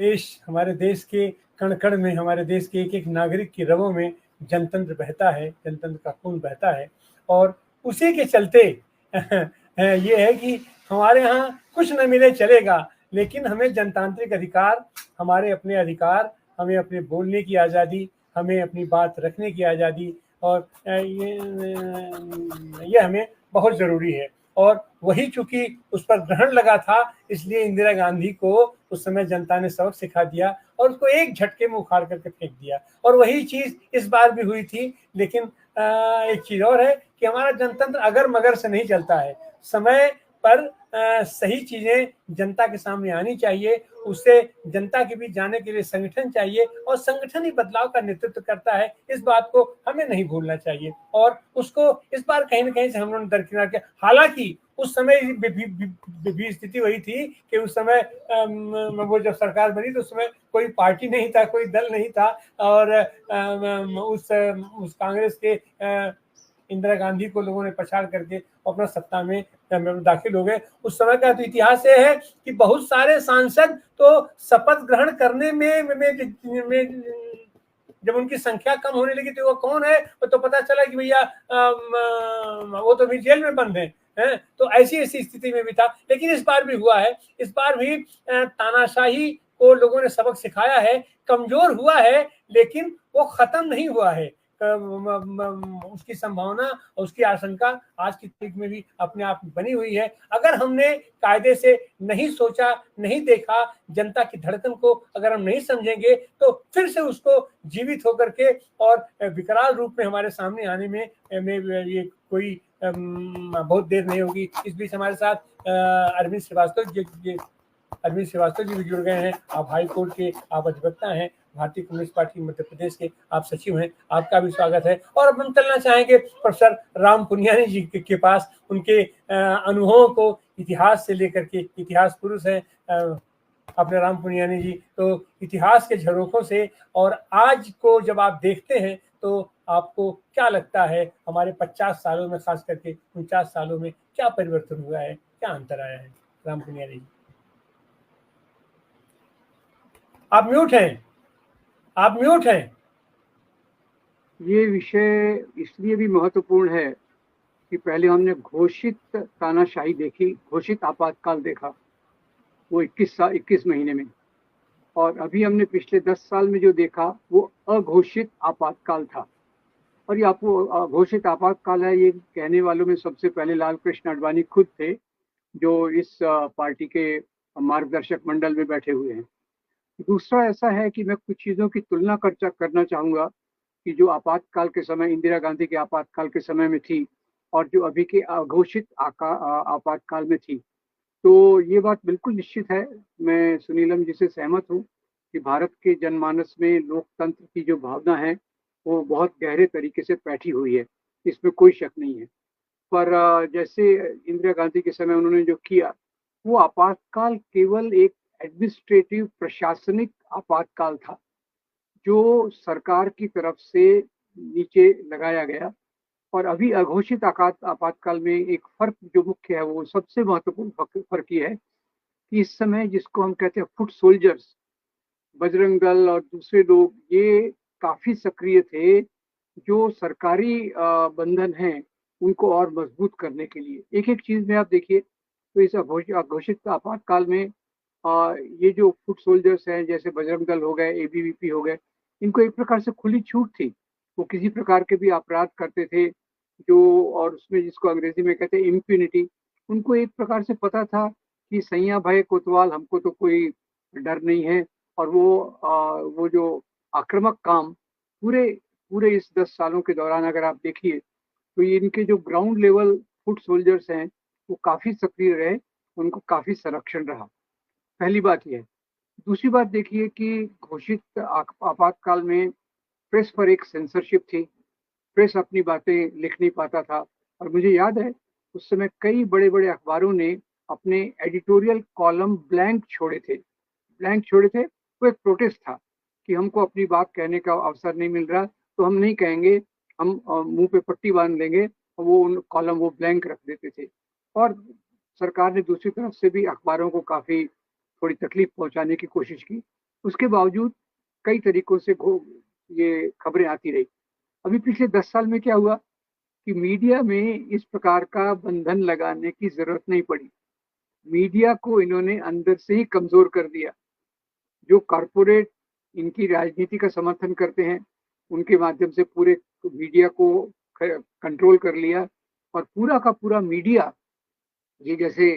हमारे देश के कण कण में, हमारे देश के एक एक नागरिक की रगों में जनतंत्र बहता है, जनतंत्र का खून बहता है। और उसी के चलते ये है कि हमारे यहाँ कुछ न मिले चलेगा, लेकिन हमें जनतांत्रिक अधिकार, हमारे अपने अधिकार, हमें अपने बोलने की आज़ादी, हमें अपनी बात रखने की आज़ादी, और ये हमें बहुत ज़रूरी है। और वही चूंकि उस पर ग्रहण लगा था, इसलिए इंदिरा गांधी को उस समय जनता ने सबक सिखा दिया और उसको एक झटके में उखाड़ करके फेंक दिया। और वही चीज इस बार भी हुई थी। लेकिन एक चीज और है कि हमारा जनतंत्र अगर मगर से नहीं चलता है। समय पर सही चीजें जनता के सामने आनी चाहिए, उससे जनता के बीच जाने के लिए संगठन चाहिए, और संगठन ही बदलाव का नेतृत्व करता है। इस बात को हमें नहीं भूलना चाहिए, और उसको इस बार कहीं ना कहीं से हम लोगों ने दरकिनार किया। हालांकि उस समय भी स्थिति वही थी कि उस समय वो जब सरकार बनी तो उस समय कोई पार्टी नहीं था, कोई दल नहीं था, और उस कांग्रेस के इंदिरा गांधी को लोगों ने पछाड़ करके अपना सत्ता में दाखिल हो गए। उस समय का तो इतिहास ये है कि बहुत सारे सांसद तो शपथ ग्रहण करने में जब उनकी संख्या कम होने लगी तो वो कौन है, तो पता चला कि भैया वो तो भी जेल में बंद है। तो ऐसी स्थिति में भी था। लेकिन इस बार भी हुआ है, इस बार भी तानाशाही को लोगों ने सबक सिखाया है, कमजोर हुआ है, लेकिन वो खत्म नहीं हुआ है। उसकी संभावना और उसकी आशंका आज की तारीख में भी अपने आप बनी हुई है। अगर हमने कायदे से नहीं सोचा, नहीं देखा, जनता की धड़कन को अगर हम नहीं समझेंगे, तो फिर से उसको जीवित होकर के और विकराल रूप में हमारे सामने आने में ये कोई बहुत देर नहीं होगी। इस बीच हमारे साथ अरविंद श्रीवास्तव जी भी जुड़ गए हैं। आप हाई कोर्ट के आप अधिवक्ता हैं, भारतीय कम्युनिस्ट पार्टी मध्य प्रदेश के आप सचिव हैं। आपका भी स्वागत है। और अब हम चलना चाहेंगे प्रोफेसर राम पुनियानी जी के पास, उनके अनुभवों को इतिहास से लेकर के। इतिहास पुरुष है अपने राम पुनियानी जी, तो इतिहास के झरोखों से और आज को जब आप देखते हैं तो आपको क्या लगता है हमारे 50 सालों में, खास करके 49 सालों में क्या परिवर्तन हुआ है, क्या अंतर आया है? राम पुनियानी जी, आप म्यूट हैं, आप म्यूट हैं। ये विषय इसलिए भी महत्वपूर्ण है कि पहले हमने घोषित तानाशाही देखी, घोषित आपातकाल देखा वो 21 महीने में, और अभी हमने पिछले 10 साल में जो देखा वो अघोषित आपातकाल था। और ये आपको अघोषित आपातकाल है, ये कहने वालों में सबसे पहले लाल कृष्ण आडवाणी खुद थे, जो इस पार्टी के मार्गदर्शक मंडल में बैठे हुए हैं। दूसरा ऐसा है कि मैं कुछ चीज़ों की तुलना करना चाहूँगा कि जो आपातकाल के समय, इंदिरा गांधी के आपातकाल के समय में थी और जो अभी के अघोषित आपातकाल में थी। तो ये बात बिल्कुल निश्चित है, मैं सुनीलम जी से सहमत हूँ कि भारत के जनमानस में लोकतंत्र की जो भावना है वो बहुत गहरे तरीके से बैठी हुई है, इसमें कोई शक नहीं है। पर जैसे इंदिरा गांधी के समय उन्होंने जो किया, वो आपातकाल केवल एक एडमिनिस्ट्रेटिव, प्रशासनिक आपातकाल था जो सरकार की तरफ से नीचे लगाया गया। और अभी अघोषित आपातकाल में एक फर्क जो मुख्य है, वो सबसे महत्वपूर्ण फर्क ये है कि इस समय जिसको हम कहते हैं फुट सोल्जर्स, बजरंग दल और दूसरे लोग, ये काफी सक्रिय थे जो सरकारी बंधन हैं उनको और मजबूत करने के लिए। एक एक चीज में आप देखिए तो इस अघोषित आपातकाल में ये जो फुट सोल्जर्स हैं, जैसे बजरंग दल हो गए, एबीवीपी हो गए, इनको एक प्रकार से खुली छूट थी। वो किसी प्रकार के भी अपराध करते थे जो, और उसमें जिसको अंग्रेजी में कहते हैं इम्प्यूनिटी। उनको एक प्रकार से पता था कि सैया भाई कोतवाल, हमको तो कोई डर नहीं है। और वो जो आक्रामक काम पूरे पूरे इस 10 सालों के दौरान अगर आप देखिए तो ये इनके जो ग्राउंड लेवल फुट सोल्जर्स हैं वो काफी सक्रिय रहे, उनको काफी संरक्षण रहा। पहली बात यह है। दूसरी बात देखिए कि घोषित आपातकाल में प्रेस पर एक सेंसरशिप थी, प्रेस अपनी बातें लिख नहीं पाता था। और मुझे याद है उस समय कई बड़े बड़े अखबारों ने अपने एडिटोरियल कॉलम ब्लैंक छोड़े थे। ब्लैंक छोड़े थे, वो एक प्रोटेस्ट था कि हमको अपनी बात कहने का अवसर नहीं मिल रहा, तो हम नहीं कहेंगे, हम मुंह पे पट्टी बांध लेंगे। और वो उन कॉलम वो ब्लैंक रख देते थे। और सरकार ने दूसरी तरफ से भी अखबारों को काफी थोड़ी तकलीफ पहुंचाने की कोशिश की। उसके बावजूद कई तरीकों से ये खबरें आती रही। अभी पिछले 10 साल में क्या हुआ कि मीडिया में इस प्रकार का बंधन लगाने की जरूरत नहीं पड़ी। मीडिया को इन्होंने अंदर से ही कमजोर कर दिया। जो कॉरपोरेट इनकी राजनीति का समर्थन करते हैं, उनके माध्यम से पूरे मीडिया को कंट्रोल कर लिया और पूरा का पूरा मीडिया ये जैसे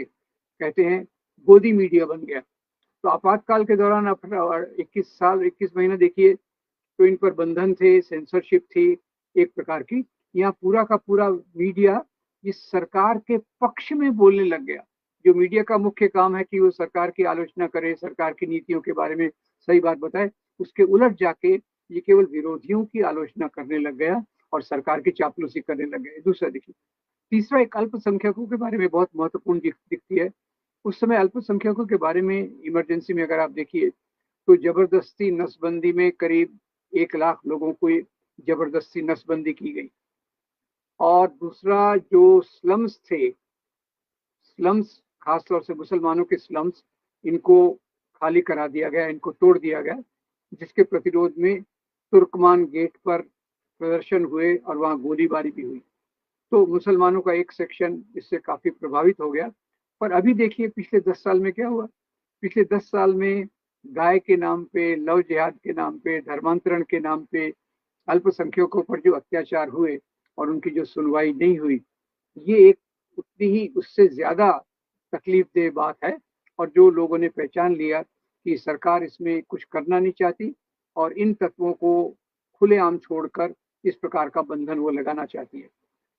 कहते हैं गोदी मीडिया बन गया। तो आपातकाल के दौरान 21 महीने देखिए, तो इन पर बंधन थे, सेंसरशिप थी एक प्रकार की। यहाँ पूरा का पूरा मीडिया इस सरकार के पक्ष में बोलने लग गया। जो मीडिया का मुख्य काम है कि वो सरकार की आलोचना करे, सरकार की नीतियों के बारे में सही बात बताए, उसके उलट जाके ये केवल विरोधियों की आलोचना करने लग गया और सरकार की चापलूसी करने लग गया। दूसरा देखिए, तीसरा एक अल्पसंख्यकों के बारे में बहुत महत्वपूर्ण दिखती है। उस समय अल्पसंख्यकों के बारे में इमरजेंसी में अगर आप देखिए तो जबरदस्ती नसबंदी में करीब 1 लाख लोगों को जबरदस्ती नसबंदी की गई। और दूसरा जो स्लम्स थे, स्लम्स खासतौर से मुसलमानों के स्लम्स, इनको खाली करा दिया गया, इनको तोड़ दिया गया, जिसके प्रतिरोध में तुर्कमान गेट पर प्रदर्शन हुए और वहां गोलीबारी भी हुई। तो मुसलमानों का एक सेक्शन इससे काफी प्रभावित हो गया। पर अभी देखिए पिछले 10 साल में क्या हुआ। पिछले 10 साल में गाय के नाम पे, लव जिहाद के नाम पे, धर्मांतरण के नाम पे अल्पसंख्यकों पर जो अत्याचार हुए और उनकी जो सुनवाई नहीं हुई, ये एक उतनी ही उससे ज्यादा तकलीफ देह बात है। और जो लोगों ने पहचान लिया कि सरकार इसमें कुछ करना नहीं चाहती और इन तत्वों को खुलेआम छोड़कर इस प्रकार का बंधन वो लगाना चाहती है।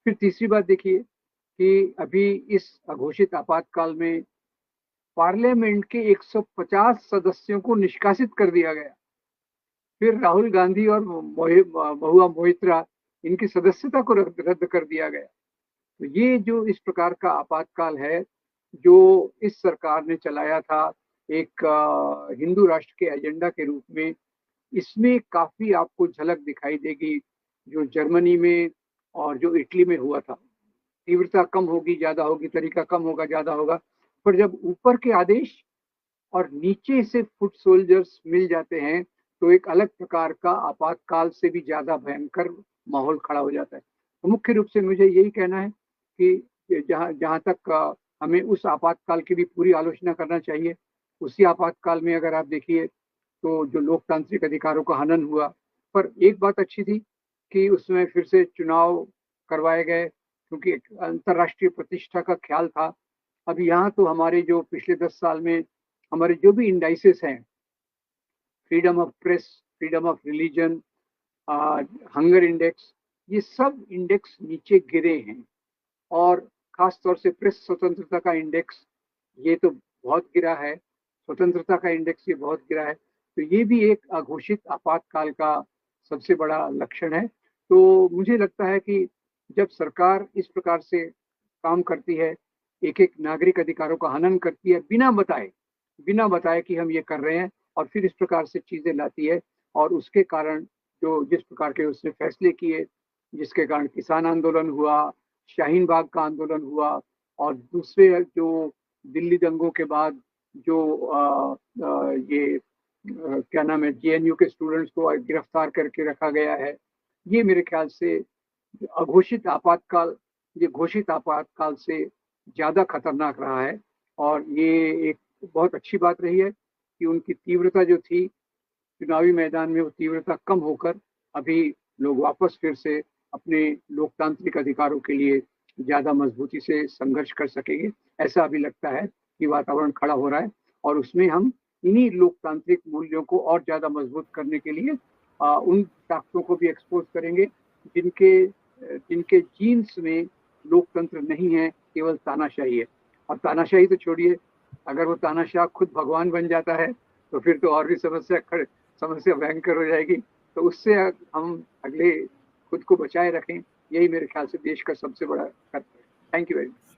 फिर तीसरी बात देखिए कि अभी इस अघोषित आपातकाल में पार्लियामेंट के 150 सदस्यों को निष्कासित कर दिया गया। फिर राहुल गांधी और महुआ मोइत्रा, इनकी सदस्यता को रद्द कर दिया गया। तो ये जो इस प्रकार का आपातकाल है जो इस सरकार ने चलाया था एक हिंदू राष्ट्र के एजेंडा के रूप में, इसमें काफी आपको झलक दिखाई देगी जो जर्मनी में और जो इटली में हुआ था। तीव्रता कम होगी ज्यादा होगी, तरीका कम होगा ज्यादा होगा, पर जब ऊपर के आदेश और नीचे से फुट सोल्जर्स मिल जाते हैं तो एक अलग प्रकार का आपातकाल से भी ज्यादा भयंकर माहौल खड़ा हो जाता है। तो मुख्य रूप से मुझे यही कहना है कि जहाँ जहाँ तक हमें उस आपातकाल की भी पूरी आलोचना करना चाहिए। उसी आपातकाल में अगर आप देखिए तो जो लोकतांत्रिक अधिकारों का हनन हुआ, पर एक बात अच्छी थी कि उसमें फिर से चुनाव करवाए गए क्योंकि एक अंतर्राष्ट्रीय प्रतिष्ठा का ख्याल था। अब यहाँ तो हमारे जो पिछले 10 साल में हमारे जो भी इंडाइसेस हैं, freedom of press, freedom of religion, hunger index, ये सब इंडेक्स नीचे गिरे हैं। और खास तौर से प्रेस स्वतंत्रता का इंडेक्स ये तो बहुत गिरा है, स्वतंत्रता का इंडेक्स ये बहुत गिरा है। तो ये भी एक अघोषित आपातकाल का सबसे बड़ा लक्षण है। तो मुझे लगता है कि जब सरकार इस प्रकार से काम करती है, एक एक नागरिक अधिकारों का हनन करती है बिना बताए कि हम ये कर रहे हैं, और फिर इस प्रकार से चीजें लाती है और उसके कारण जो जिस प्रकार के उसने फैसले किए, जिसके कारण किसान आंदोलन हुआ, शाहीन बाग का आंदोलन हुआ, और दूसरे जो दिल्ली दंगों के बाद जो ये क्या नाम है, जेएनयू के स्टूडेंट्स को गिरफ्तार करके रखा गया है, ये मेरे ख्याल से अघोषित आपातकाल, ये घोषित आपातकाल से ज्यादा खतरनाक रहा है। और ये एक बहुत अच्छी बात रही है कि उनकी तीव्रता जो थी चुनावी मैदान में, वो तीव्रता कम होकर अभी लोग वापस फिर से अपने लोकतांत्रिक अधिकारों के लिए ज्यादा मजबूती से संघर्ष कर सकेंगे। ऐसा अभी लगता है कि वातावरण खड़ा हो रहा है और उसमें हम इन्हीं लोकतांत्रिक मूल्यों को और ज्यादा मजबूत करने के लिए उन ताकतों को भी एक्सपोज करेंगे जिनके जीन्स में लोकतंत्र नहीं है, केवल तानाशाही है। और तानाशाही तो छोड़िए, अगर वो तानाशाह खुद भगवान बन जाता है तो फिर तो और भी समस्या भयंकर हो जाएगी। तो उससे हम अगले खुद को बचाए रखें, यही मेरे ख्याल से देश का सबसे बड़ा कर्तव्य है। Thank you very much.